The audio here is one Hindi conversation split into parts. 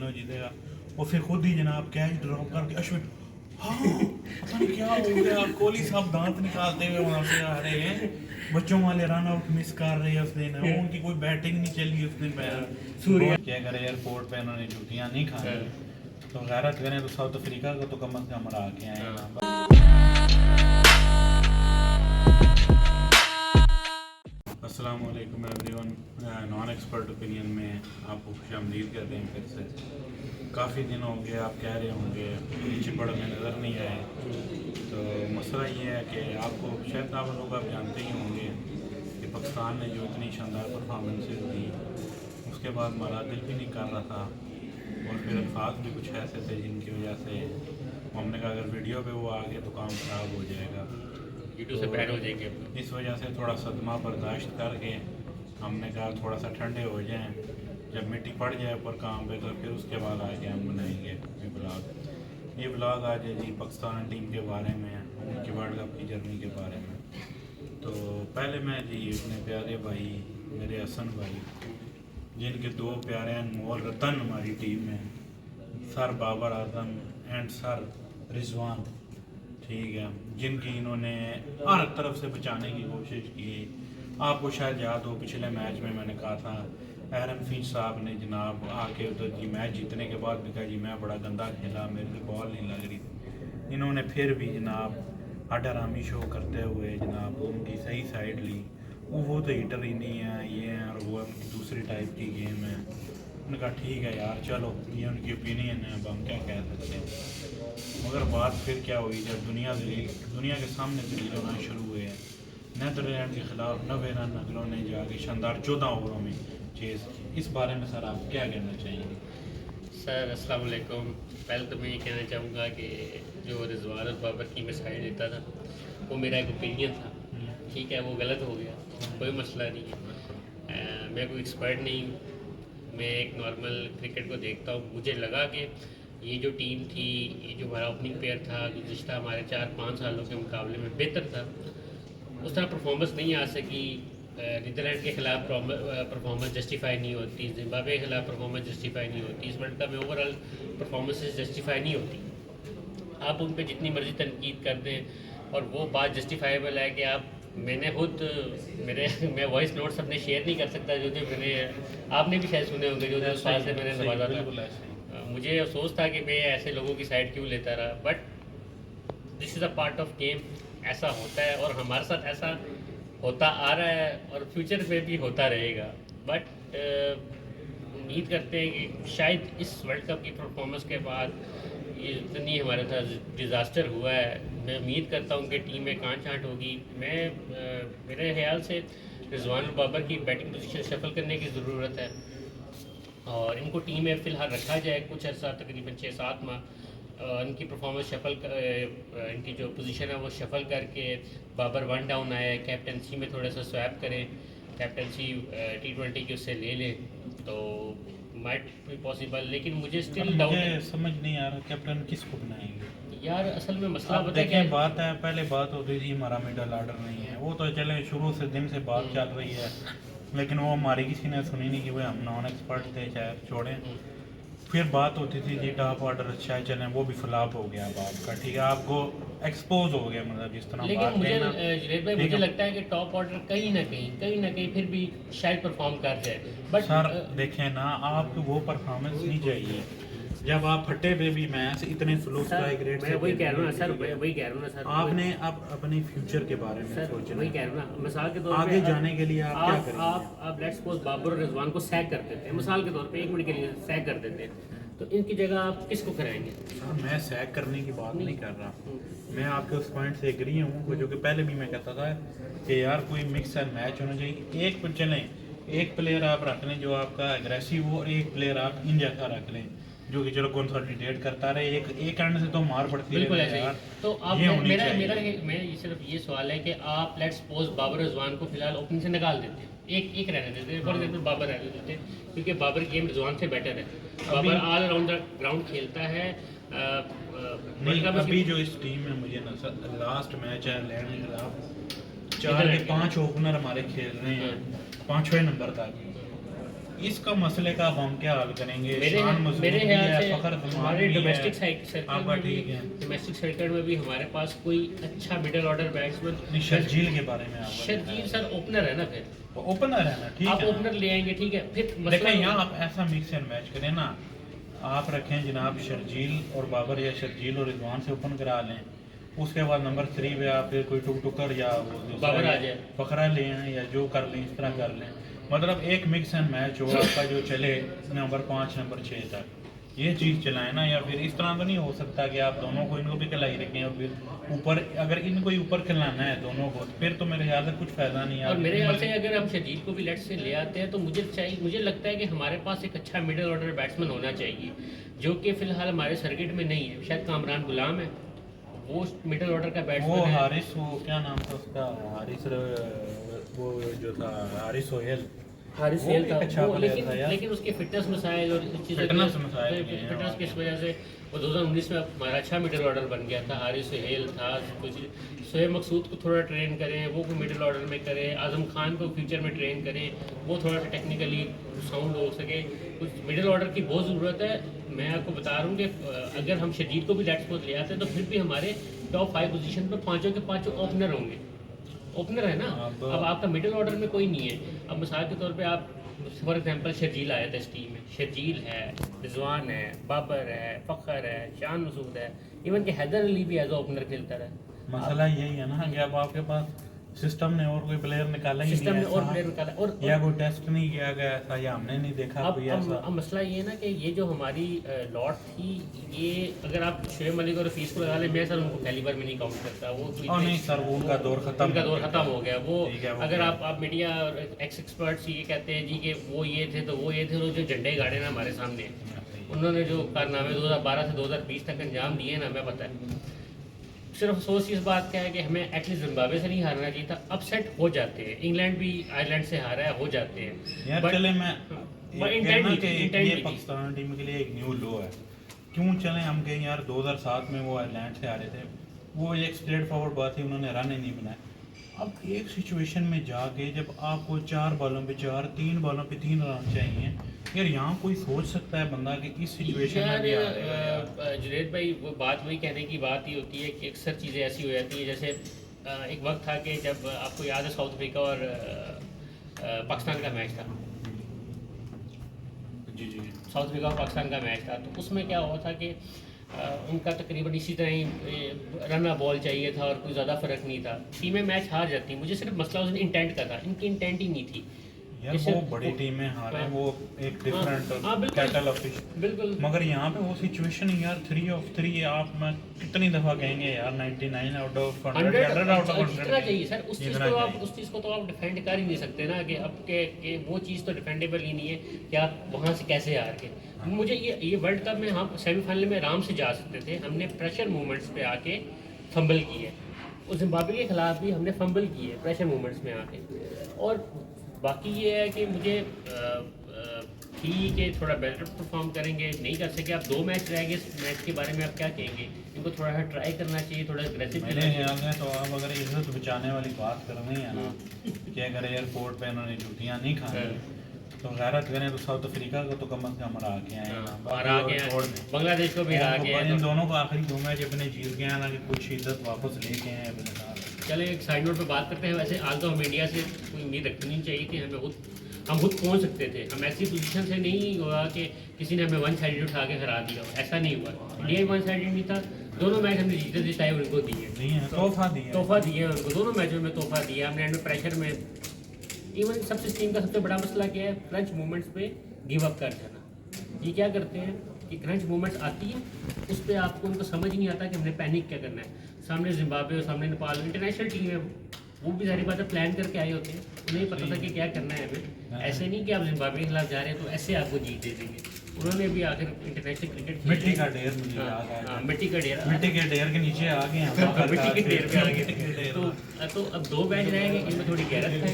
पोर्टोफिनो जीतेगा, वो फिर खुद ही जनाब कैच ड्रॉप करके अश्विन, हाँ पता नहीं क्या हो गया, कोहली साहब दांत निकालते हुए वहाँ से आ रहे हैं, बच्चों वाले रन आउट मिस कर रहे हैं उस दिन, उनकी कोई बैटिंग नहीं चली उस दिन। सूर्य क्या करे, एयरपोर्ट पे उन्होंने छुट्टियाँ नहीं खाई, तो गैरत करें तो साउथ अफ्रीका को तो कम अज़ कम हरा के आए हैं। अस्सलाम वालेकुम एवरीवन, नॉन एक्सपर्ट ओपिनियन में आपको खुशामदीद कहते हैं। फिर से काफ़ी दिन हो गए, आप कह रहे होंगे चिपड़ में नज़र नहीं आए। तो मसला ये है कि आपको शायद आप लोग आप जानते ही होंगे कि पाकिस्तान ने जो इतनी शानदार परफॉर्मेंसेस दी, उसके बाद हमारा दिल भी नहीं कर रहा था, और फिर अल्फाज भी कुछ ऐसे थे जिनकी वजह से हमने कहा अगर वीडियो पे वो आ गए तो काम ख़राब हो जाएगा, वीडियो से बैन हो जाएंगे। इस वजह से थोड़ा सदमा बर्दाश्त करके हमने कहा थोड़ा सा ठंडे हो जाएं, जब मिट्टी पड़ जाए ऊपर काम पे तो फिर उसके बाद आगे हम बनाएंगे ये ब्लॉग। ये ब्लॉग आज है जी पाकिस्तान टीम के बारे में, उनकी वर्ल्ड कप की जर्नी के बारे में। तो पहले मैं जी अपने प्यारे भाई मेरे हसन भाई, जिनके दो प्यारे अनमोल रतन हमारी टीम में, sir Babar Azam and sir Rizwan, ठीक है, जिनकी इन्होंने हर तरफ से बचाने की कोशिश की। आपको शायद याद हो पिछले मैच में मैंने कहा था एरन फिंच साहब ने जनाब आके उधर जी मैच जीतने के बाद भी कहा जी मैं बड़ा गंदा खेला, मेरे को बॉल नहीं लग रही। इन्होंने फिर भी जनाब हडरामी शो करते हुए जनाब उनकी सही साइड ली। वो तो हीटर ही नहीं है, ये हैं और वो दूसरी टाइप की गेम है। उन्होंने कहा ठीक है यार चलो, ये उनकी ओपिनियन है, अब हम क्या कह सकते हैं। मगर बात फिर क्या हुई जब दुनिया के सामने दलील होना शुरू हुए हैं। नेदरलैंड के खिलाफ 90 रन नगरों ने जाके शानदार 14 ओवरों में चेस की। इस बारे में सर आप क्या कहना चाहेंगे? सर अस्सलाम वालेकुम। पहले तो मैं ये कहना चाहूँगा कि जो रिजवान और बाबर की मैं साइड लेता था वो मेरा एक ओपिनियन था, ठीक है, वो गलत हो गया, कोई मसला नहीं है। मैं कोई एक्सपर्ट नहीं हूँ, मैं एक नॉर्मल क्रिकेट को देखता हूँ। मुझे लगा कि ये जो टीम थी, ये जो हमारा ओपनिंग पेयर था, गुज़िश्ता हमारे 4-5 सालों के मुकाबले में बेहतर था। उस तरह परफॉर्मेंस नहीं आ सकी। नीदरलैंड के खिलाफ परफॉर्मेंस जस्टिफाई नहीं होती, जिम्बाब्वे के खिलाफ परफॉर्मेंस जस्टिफाई नहीं होती, इस वर्ल्ड कप में ओवरऑल परफॉर्मेंसेस जस्टिफाई नहीं होती। आप उन पर जितनी मर्जी तनकीद कर दें और वो बात जस्टिफाइबल है कि आप, मैंने खुद मैं वॉइस नोट्स अपने शेयर नहीं कर सकता जो मैंने, आपने भी शायद सुने होंगे जो उस से मैंने नवाजा था। मुझे अफसोस था कि मैं ऐसे लोगों की साइड क्यों लेता रहा, but this is a part of game, ऐसा होता है और हमारे साथ ऐसा होता आ रहा है और फ्यूचर में भी होता रहेगा। बट उम्मीद करते हैं कि शायद इस वर्ल्ड कप की परफॉर्मेंस के बाद ये इतनी हमारे साथ डिज़ास्टर हुआ है, मैं उम्मीद करता हूँ कि टीम में कांट छाँट होगी। मेरे ख्याल से रिजवान और बाबर की बैटिंग पोजीशन शफल करने की ज़रूरत है और इनको टीम में फ़िलहाल रखा जाए कुछ अर्सा, तकरीबन 6-7 माह, इनकी परफॉर्मेंस इनकी जो पोजीशन है वो शफल करके बाबर 1 डाउन आया है, कैप्टनसी में थोड़ा सा स्वैप करें, कैप्टनसी T20 की उससे ले लें तो माइट भी पॉसिबल। लेकिन मुझे स्टिल डाउट है, समझ नहीं आ रहा कैप्टन किसको बनाएंगे यार। असल में मसला अब पता है देखिए, क्या बात है पहले बात होती थी हमारा मिडल ऑर्डर नहीं है, वो तो चले शुरू से दिन से बात चल रही है, लेकिन वो हमारी किसी ने सुनी नहीं कि भाई हम नॉन एक्सपर्ट थे, शायद छोड़ें। फिर बात होती थी जी टॉप ऑर्डर अच्छा है, चलें, वो भी फ्लॉप हो गया बात का, ठीक है, आपको एक्सपोज हो गया, मतलब जिस तरह लेकिन बात मुझे है ना, जुनैद भाई, मुझे लगता है कि टॉप ऑर्डर कहीं ना कहीं फिर भी शायद परफॉर्म कर जाए। बट सर देखें ना, आपको वो परफॉर्मेंस नहीं चाहिए जब आप फटे पे भी मैच इतने स्लो स्ट्राइक रेट से, मैं वही कह रहा हूँ ना सर, वही कह रहा हूँ ना सर, आपने अब अपने फ्यूचर के बारे में सर सोचना वही है। कह रहा हूँ ना, मिसाल के तौर पे आगे जाने के लिए आप क्या करेंगे? आप लेट्स सपोज बाबर और रिजवान को सैक कर देते हैं, मिसाल के तौर पे 1 मिनट के लिए सैक कर देते हैं, तो इनकी जगह आप किसको कराएंगे? सर मैं सैक करने की बात नहीं कर रहा, मैं आपके उस पॉइंट से एग्री हूँ, जो कि पहले भी मैं कहता था कि यार कोई मिक्स एंड मैच होना चाहिए। एक पर चलें, एक प्लेयर आप रख लें जो आपका एग्रेसिव हो और एक प्लेयर आप इन जैसा रख लें जो कि चलो कंसोलिडेट करता रहे, एक एंड से तो मार पड़ती है बिल्कुल ऐसे ही। यार। तो आप ये होनी मेरा चाहिए। मेरा मैं ये सिर्फ ये सवाल है कि आप लेट्स सपोज बाबर रिजवान को फिलहाल ओपनिंग से निकाल देते हैं, एक रहने देते हैं, फॉर एग्जाम्पल बाबर रहने देते हैं, क्योंकि बाबर गेम रिजवान से बेटर है, Babar all around the ground खेलता है। नहीं, अभी जो इस टीम में मुझे ना लास्ट मैच है लैंड के खिलाफ, 4 के 5 ओपनर हमारे खेल रहे हैं 5वें नंबर तक, इसका मसले का अब हम क्या हल करेंगे? मेरे शान मजबूत मेरे भी ख्याल है, से फखर तमाम हमारे भी है, डोमेस्टिक सर्कल आपका में भी ठीक है। डोमेस्टिक सर्कल में भी हमारे पास कोई अच्छा मिडिल ऑर्डर बैट्समैन नहीं, शर्जील के बारे में आप शर्जील सर ओपनर है ना, फिर ओपनर है ना, ठीक आप है। ओपनर ले आएंगे, ठीक है, फिर देखें मसला यहाँ आप ऐसा मिक्स एंड मैच करें ना, आप रखें जनाब शर्जील और बाबर या शर्जील और रिजवान से ओपन करा लें, उसके बाद नंबर 3 पे आप फिर कोई टुकर या वो दूसरा बाबर आ या जाए, फकरा ले आएं या जो कर लें, इस तरह कर लें। मतलब एक मिक्स एंड मैच हो आपका जो चले नंबर 5 नंबर 6 तक, ये चीज़ चलाएं ना। या फिर इस तरह तो नहीं हो सकता कि आप दोनों को, इनको भी खिलाई रखें और फिर ऊपर, अगर इनको ही ऊपर खिलाना है दोनों को, तो फिर तो मेरे ख्याल से कुछ फ़ायदा नहीं है। और मेरे ख्याल से अगर हम शर्जील को भी लेट से ले आते हैं तो मुझे लगता है कि हमारे पास एक अच्छा मिडिल ऑर्डर बैट्समैन होना चाहिए, जो कि फिलहाल हमारे सर्किट में नहीं है। शायद कामरान गुलाम है, वो मिडिल ऑर्डर का वो बैट्समैन है। हारिस, वो क्या नाम था उसका, वो जो था हारिस सोहेल, हारिस वो सेल भी था अच्छा वो, player था यार। लेकिन उसके फिटनेस मसाइल और इस चीज़ों फिटनेस मसाइल भी हैं फिटनेस की और- वजह से वो 2019 में हमारा अच्छा मिडिल ऑर्डर बन गया था। हारिस सुहेल था, कुछ शोएब मकसूद को थोड़ा ट्रेन करें, वो को मिडिल ऑर्डर में करें, आजम खान को फ्यूचर में ट्रेन करें, वो थोड़ा सा टेक्निकली साउंड हो सके। कुछ मिडिल ऑर्डर की बहुत ज़रूरत है। मैं आपको बता रहा हूँ कि अगर हम शदीद को भी लेट्स को ले आते हैं तो फिर भी हमारे टॉप 5 पोजीशन पर पाँचों के पाँचों ओपनर होंगे। ओपनर है ना, अब आपका मिडिल ऑर्डर में कोई नहीं है। अब मिसाल के तौर पे आप फॉर एग्जांपल शर्जील आया था इस टीम में, शर्जील है, रिजवान है, बाबर है, फ़खर है, शान मसूद है, इवन कि हैदर अली भी एज ओपनर खेलता रहा। मसला यही है ना कि अब आपके पास सिस्टम ने और कोई प्लेयर निकाला ही सिस्टम नहीं ने और ऐसा, प्लेयर निकाला और या कोई टेस्ट नहीं किया गया ऐसा, या हमने नहीं देखा अब कोई अब ऐसा। अब मसला ये है ना कि ये जो हमारी लॉट थी, ये अगर आप शोएब मलिक और रफीस को लगा लें, मैं सर उनको पहली बार में नहीं काउंट करता। वो तो और नहीं सर, वो उनका दौर खत्म उनका दौर खत्म हो गया। वो ठीक है, वो अगर गया। आप मीडिया और एक्स एक्सपर्ट्स ये कहते हैं जी कि वो ये थे तो वो ये थे, वो जो झंडे गाड़े ना हमारे सामने, उन्होंने जो कारनामे 2012 से 2020 तक अंजाम दिए ना, हमें पता है। सिर्फ अफसोस इस बात का है कि हमें एटलीस्ट जिम्बाब्वे से नहीं हारना चाहिए था। अपसेट हो जाते हैं, इंग्लैंड भी आयरलैंड से हारा है, हो जाते हैं यार। But- चले मैं but एक intent कहना नहीं कि थी, एक intent ये नहीं थी। पाकिस्तान टीम के लिए एक न्यू लो है। क्यों चले हम कहें यार 2007 में वो आयरलैंड से हारे थे, वो एक स्ट्रेट फॉरवर्ड बात थी, उन्होंने रन ही नहीं बनाए। अब एक सिचुएशन में जाके जब आपको 4 बॉलों पे 4, 3 बॉलों पे 3 रन चाहिए, यार यहाँ कोई सोच सकता है बंदा कि इस सिचुएशन में भी हारेगा यार। जुनैद भाई, वो बात वही कहने की बात ही होती है कि अक्सर चीज़ें ऐसी हो जाती हैं। जैसे एक वक्त था कि जब आपको याद है साउथ अफ्रीका और पाकिस्तान का मैच था, जी जी। साउथ अफ्रीका और पाकिस्तान का मैच था, तो उसमें क्या हुआ था कि उनका तकरीबन इसी तरह ही रन बॉल चाहिए था और कोई ज़्यादा फ़र्क नहीं था, टीमें मैच हार जाती। मुझे सिर्फ मसला उस इंटेंट का था, इनकी इंटेंट ही नहीं थी। यार वो बड़ी टीमें हारे, हाँ। वो एक हाँ, डिफरेंट बिल्कुल। Cattle of fish. बिल्कुल मगर यहाँ पे वो सिचुएशन यार 3 ऑफ 3, आप मैं कितनी दफ़ा कहेंगे यार 99 आउट ऑफ 100, 100 आउट ऑफ 100 जितना चाहिए सर, उस चीज़ जितना को आप चाहिए। उस चीज़ को तो आप डिफेंड कर ही नहीं सकते ना कि अब के वो चीज़ तो डिफेंडेबल ही नहीं है कि आप वहाँ से कैसे हार के। मुझे ये वर्ल्ड कप में हम सेमीफाइनल में आराम से जा सकते थे, हमने प्रेशर मूवमेंट्स पे आके फंबल किए। उस जिम्बाब्वे के खिलाफ भी हमने फंबल किए प्रेशर मूवमेंट्स में आके। और बाकी ये है कि मुझे ठीक है, थोड़ा बेटर परफॉर्म करेंगे, नहीं कर सके। आप 2 मैच रह गए, इस मैच के बारे में आप क्या कहेंगे? इनको थोड़ा सा ट्राई करना चाहिए, थोड़ा अग्रेसिव मेरे ख्याल में तो आप अगर इज्जत बचाने वाली बात करनी है ना कि अगर एयरपोर्ट पे उन्होंने छुट्टियाँ नहीं खानी तो गैरत करें तो साउथ अफ्रीका को तो कम अज़ कम हरा के आए ना, हरा के बाकी छोड़ दें। बांग्लादेश को भी हरा के इन दोनों को आखिरी 2 मैच अपने जीत गए हैं ना, कि कुछ इज्जत वापस लेके आए अपने साथ। चले एक साइड नोट पे बात करते हैं। वैसे आज तो हम इंडिया से कोई उम्मीद रखनी चाहिए कि हम खुद पहुंच सकते थे। हम ऐसी पोजीशन से नहीं हुआ कि किसी ने हमें वन साइडेड उठा के हरा दिया, ऐसा नहीं हुआ। इंडिया वन साइडेड नहीं था, दोनों मैच हमने जीते जिताए उनको दिए, नहीं है तोहफा दिया, तोहफा दिए उनको, दोनों मैचों में तोहफा दिया हमने। एंड में प्रेशर में इवन सबसे टीम का सबसे बड़ा मसला क्या है, क्रंच मूवमेंट्स पे गिव अप कर जाना। ये क्या करते हैं कि क्रंच मूवमेंट्स आती है, उस पर आपको उनको समझ ही नहीं आता कि हमने पैनिक क्या करना है। सामने जिम्बाब्वे और सामने नेपाल, इंटरनेशनल टीम है, वो भी सारी बातें प्लान करके आए होते हैं, उन्हें पता था कि क्या करना है हमें। ऐसे नहीं कि आप जिम्बाब्वे के खिलाफ जा रहे हैं तो ऐसे आपको जीत दे देंगे। उन्होंने भी आकर इंटरनेशनल क्रिकेट मिट्टी का ढेर मुझे याद आया, मिट्टी का ढेर, मिट्टी के ढेर के नीचे आ गए हम, मिट्टी के ढेर पे आ मिट्टी के गए। ढेर। तो अब 2 मैच रहेंगे, इनमें थोड़ी गैरत है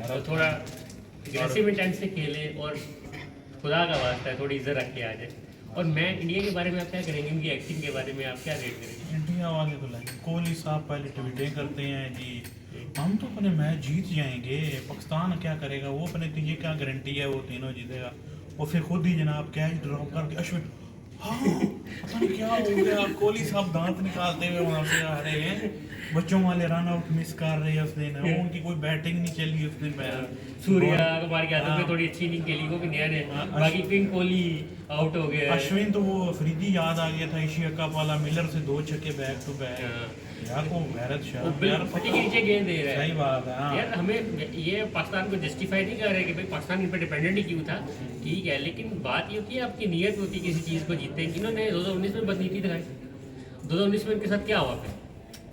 और थोड़ा एग्रेसिव इंटेंट से खेले और खुदा का वास्ता है थोड़ी इज्जत रख के आ जाए। और मैं इंडिया के बारे में आप क्या करेंगे, इनकी एक्टिंग के बारे में आप क्या रेट करेंगे? इंडिया वाले तो लगे, कोहली साहब पहले ट्वीटें करते हैं जी हम तो अपने मैच जीत जाएंगे, पाकिस्तान क्या करेगा, वो अपने, तो ये क्या गारंटी है वो तीनों जीतेगा। और फिर खुद ही जनाब कैच ड्रॉप करके अश्विन, हाँ पता नहीं क्या हो गया, कोहली साहब दांत निकालते हुए वहाँ से आ रहे हैं, बच्चों वाले रन आउट मिस कर रहे हैं उस दिन, उनकी कोई बैटिंग नहीं चली उस दिन। सूर्या कुमार यादव ने थोड़ी अच्छी इनिंग खेली, वो भी नया ने, बाकी किंग कोहली आउट हो गया। अश्विन तो वो अफरीदी याद आ गया था, एशिया कप वाला, मिलर से 2 छक्के बैक टू बैक, यार वो गैरत शाह यार फटी के नीचे गेंद दे रहा है। सही बात है। हाँ यार हमें ये पाकिस्तान को जस्टिफाई नहीं कर रहे कि भाई पाकिस्तान इन पर डिपेंडेंट ही क्यों था, ठीक है, लेकिन बात ये होती है आपकी नीयत होती है किसी चीज़ को जीतने की। इन्होंने 2019 में बदनीति दिखाई, 2019 में इनके साथ क्या हुआ फिर,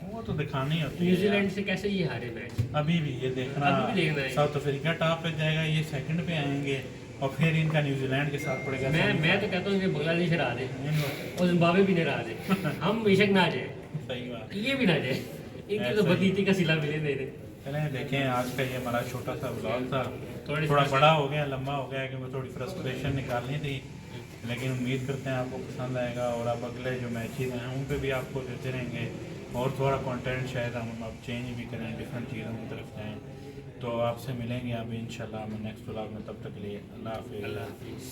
वो तो दिखानी होती है। न्यूजीलैंड से कैसे ये हारे मैच, अभी भी ये देखना, अभी भी देखना है। साउथ अफ्रीका टॉप पे जाएगा, ये सेकंड पे आएंगे और फिर इनका न्यूजीलैंड के साथ पड़ेगा। मैं तो कहता हूँ इन्हें बांग्लादेश हरा दे और जिम्बाब्वे भी नहीं हरा दे, हम बेशक ना जाए, सही बात। ये भी ना जाए, इनकी तो बदनीति का सिला मिले नहीं रहे। चलें देखें, आज का ये हमारा छोटा सा ब्लॉग था, थोड़ा थोड़ी बड़ा हो गया, लंबा हो गया, क्योंकि थोड़ी फ्रस्ट्रेशन निकालनी थी, लेकिन उम्मीद करते हैं आपको पसंद आएगा और अब अगले जो मैचेस हैं उन पे भी आपको देते रहेंगे और थोड़ा कंटेंट शायद हम अब चेंज भी करें, डिफरेंट चीज़ों की तरफ जाएँ। तो आपसे मिलेंगे अभी इंशाल्लाह हम नेक्स्ट ब्लॉग में, तब तक के लिए अल्लाह हाफिज़। अल्लाह हाफिज़।